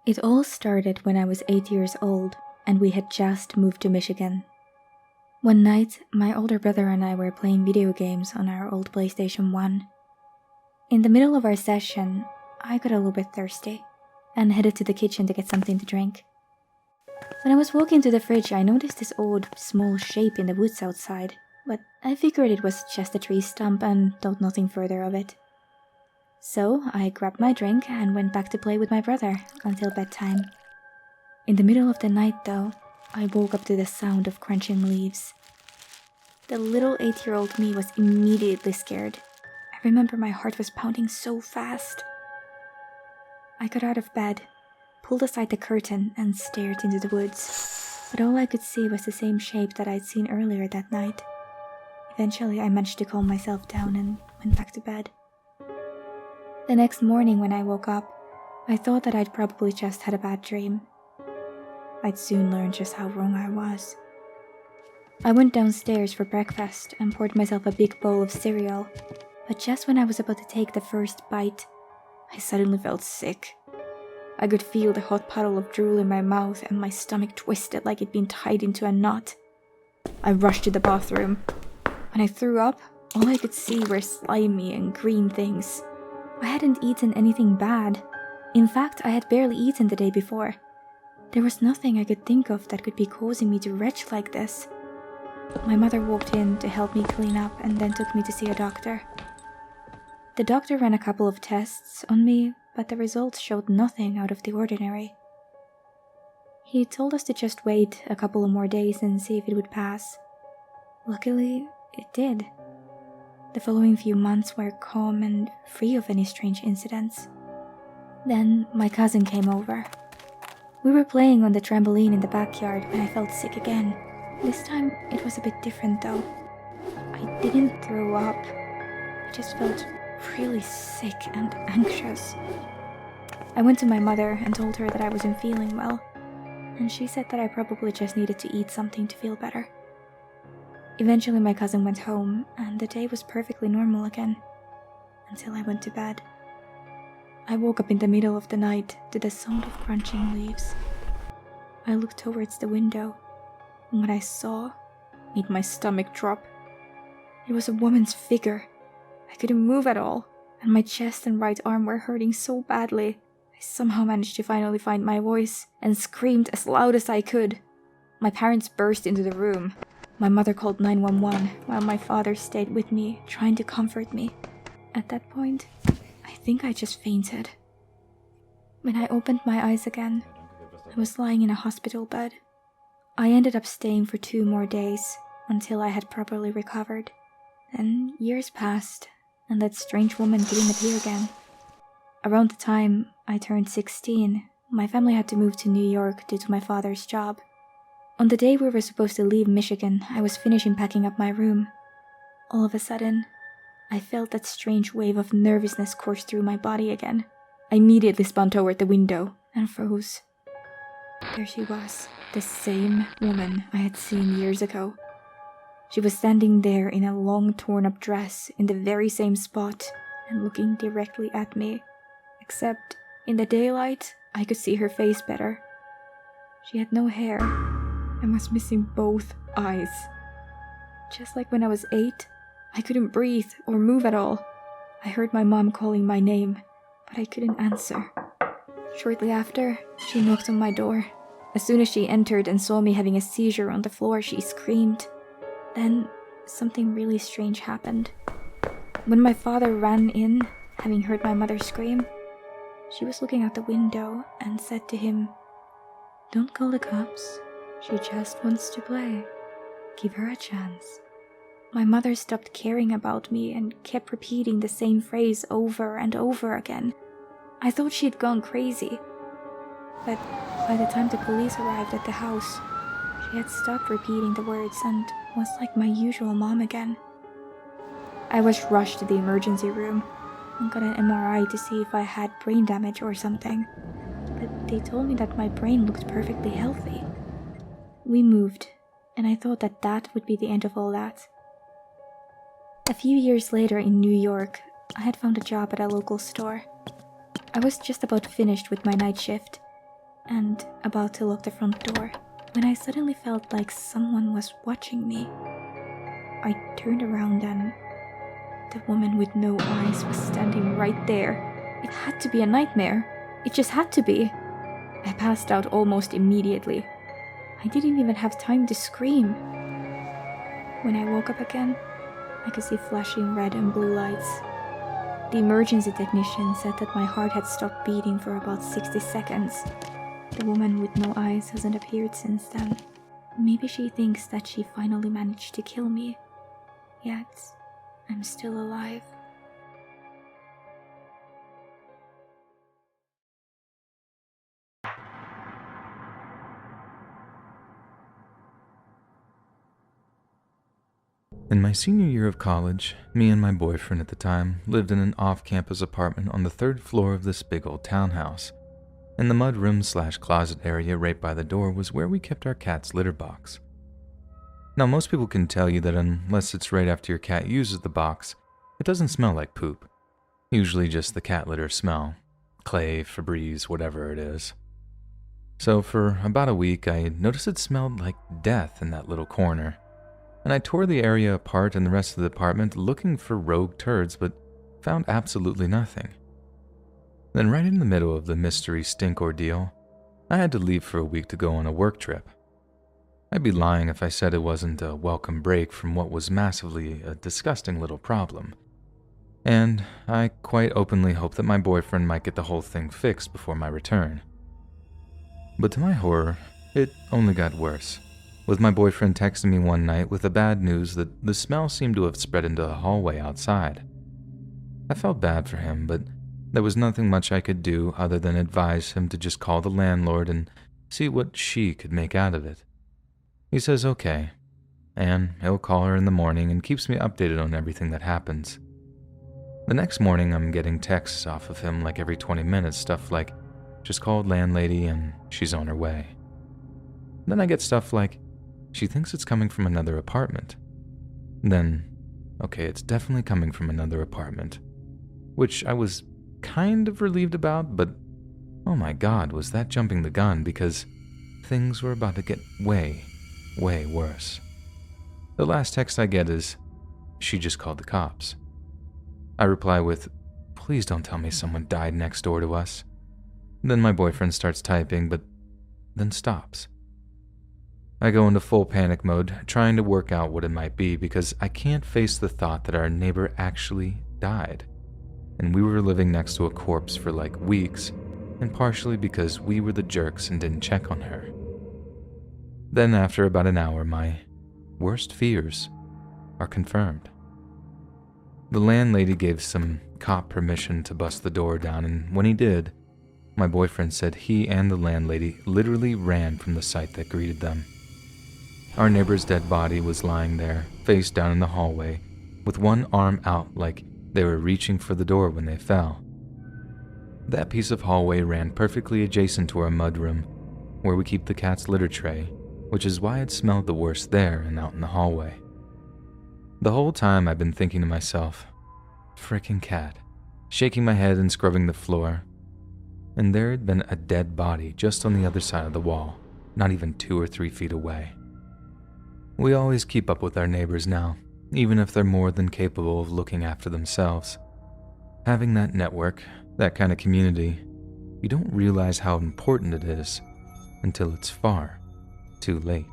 It all started when I was 8 years old and we had just moved to Michigan. One night, my older brother and I were playing video games on our old PlayStation 1. In the middle of our session, I got a little bit thirsty and headed to the kitchen to get something to drink. When I was walking to the fridge, I noticed this odd, small shape in the woods outside, but I figured it was just a tree stump and thought nothing further of it. So I grabbed my drink and went back to play with my brother until bedtime. In the middle of the night, though, I woke up to the sound of crunching leaves. The little 8-year-old me was immediately scared. I remember my heart was pounding so fast. I got out of bed, pulled aside the curtain, and stared into the woods, but all I could see was the same shape that I'd seen earlier that night. Eventually, I managed to calm myself down and went back to bed. The next morning when I woke up, I thought that I'd probably just had a bad dream. I'd soon learn just how wrong I was. I went downstairs for breakfast and poured myself a big bowl of cereal, but just when I was about to take the first bite, I suddenly felt sick. I could feel the hot puddle of drool in my mouth and my stomach twisted like it'd been tied into a knot. I rushed to the bathroom. When I threw up, all I could see were slimy and green things. I hadn't eaten anything bad. In fact, I had barely eaten the day before. There was nothing I could think of that could be causing me to retch like this. My mother walked in to help me clean up and then took me to see a doctor. The doctor ran a couple of tests on me, but the results showed nothing out of the ordinary. He told us to just wait a couple of more days and see if it would pass. Luckily, it did. The following few months were calm and free of any strange incidents. Then my cousin came over. We were playing on the trampoline in the backyard when I felt sick again. This time it was a bit different though. I didn't throw up. I just felt really sick and anxious. I went to my mother and told her that I wasn't feeling well, and she said that I probably just needed to eat something to feel better. Eventually my cousin went home, and the day was perfectly normal again, until I went to bed. I woke up in the middle of the night to the sound of crunching leaves. I looked towards the window, and what I saw made my stomach drop. It was a woman's figure. I couldn't move at all, and my chest and right arm were hurting so badly. I somehow managed to finally find my voice and screamed as loud as I could. My parents burst into the room. My mother called 911 while my father stayed with me, trying to comfort me. At that point, I think I just fainted. When I opened my eyes again, I was lying in a hospital bed. I ended up staying for 2 more days until I had properly recovered. Then years passed, and that strange woman didn't appear again. Around the time I turned 16, my family had to move to New York due to my father's job. On the day we were supposed to leave Michigan, I was finishing packing up my room. All of a sudden, I felt that strange wave of nervousness course through my body again. I immediately spun toward the window and froze. There she was, the same woman I had seen years ago. She was standing there in a long torn-up dress in the very same spot and looking directly at me. Except, in the daylight, I could see her face better. She had no hair and was missing both eyes. Just like when I was 8, I couldn't breathe or move at all. I heard my mom calling my name, but I couldn't answer. Shortly after, she knocked on my door. As soon as she entered and saw me having a seizure on the floor, she screamed. Then, something really strange happened. When my father ran in, having heard my mother scream, she was looking out the window and said to him, "Don't call the cops. She just wants to play. Give her a chance." My mother stopped caring about me and kept repeating the same phrase over and over again. I thought she had gone crazy. But by the time the police arrived at the house, she had stopped repeating the words and was like my usual mom again. I was rushed to the emergency room and got an MRI to see if I had brain damage or something, but they told me that my brain looked perfectly healthy. We moved, and I thought that that would be the end of all that. A few years later in New York, I had found a job at a local store. I was just about finished with my night shift, and about to lock the front door when I suddenly felt like someone was watching me. I turned around and the woman with no eyes was standing right there. It had to be a nightmare. It just had to be. I passed out almost immediately. I didn't even have time to scream. When I woke up again, I could see flashing red and blue lights. The emergency technician said that my heart had stopped beating for about 60 seconds. The woman with no eyes hasn't appeared since then. Maybe she thinks that she finally managed to kill me. Yet, I'm still alive. In my senior year of college, me and my boyfriend at the time lived in an off-campus apartment on the 3rd floor of this big old townhouse. In the mudroom/closet area right by the door was where we kept our cat's litter box. Now, most people can tell you that unless it's right after your cat uses the box, it doesn't smell like poop. Usually just the cat litter smell. Clay, Febreze, whatever it is. So for about a week, I noticed it smelled like death in that little corner. And I tore the area apart and the rest of the apartment looking for rogue turds, but found absolutely nothing. Then right in the middle of the mystery stink ordeal, I had to leave for a week to go on a work trip. I'd be lying if I said it wasn't a welcome break from what was massively a disgusting little problem. And I quite openly hoped that my boyfriend might get the whole thing fixed before my return. But to my horror, it only got worse, with my boyfriend texting me one night with the bad news that the smell seemed to have spread into the hallway outside. I felt bad for him, but there was nothing much I could do other than advise him to just call the landlord and see what she could make out of it. He says okay, and he'll call her in the morning and keeps me updated on everything that happens. The next morning, I'm getting texts off of him like every 20 minutes, stuff like, just called landlady and she's on her way. Then I get stuff like, she thinks it's coming from another apartment. Then, okay, it's definitely coming from another apartment, which I was kind of relieved about, but oh my god, was that jumping the gun, because things were about to get way, way worse. The last text I get is, she just called the cops. I reply with, please don't tell me someone died next door to us. Then my boyfriend starts typing, but then stops. I go into full panic mode, trying to work out what it might be, because I can't face the thought that our neighbor actually died, and we were living next to a corpse for like weeks, and partially because we were the jerks and didn't check on her. Then after about an hour, my worst fears are confirmed. The landlady gave some cop permission to bust the door down, and when he did, my boyfriend said he and the landlady literally ran from the sight that greeted them. Our neighbor's dead body was lying there, face down in the hallway, with one arm out like they were reaching for the door when they fell. That piece of hallway ran perfectly adjacent to our mudroom, where we keep the cat's litter tray, which is why it smelled the worst there and out in the hallway. The whole time I've been thinking to myself, frickin' cat, shaking my head and scrubbing the floor, and there had been a dead body just on the other side of the wall, not even 2 or 3 feet away. We always keep up with our neighbors now, even if they're more than capable of looking after themselves. Having that network, that kind of community, you don't realize how important it is until it's far too late.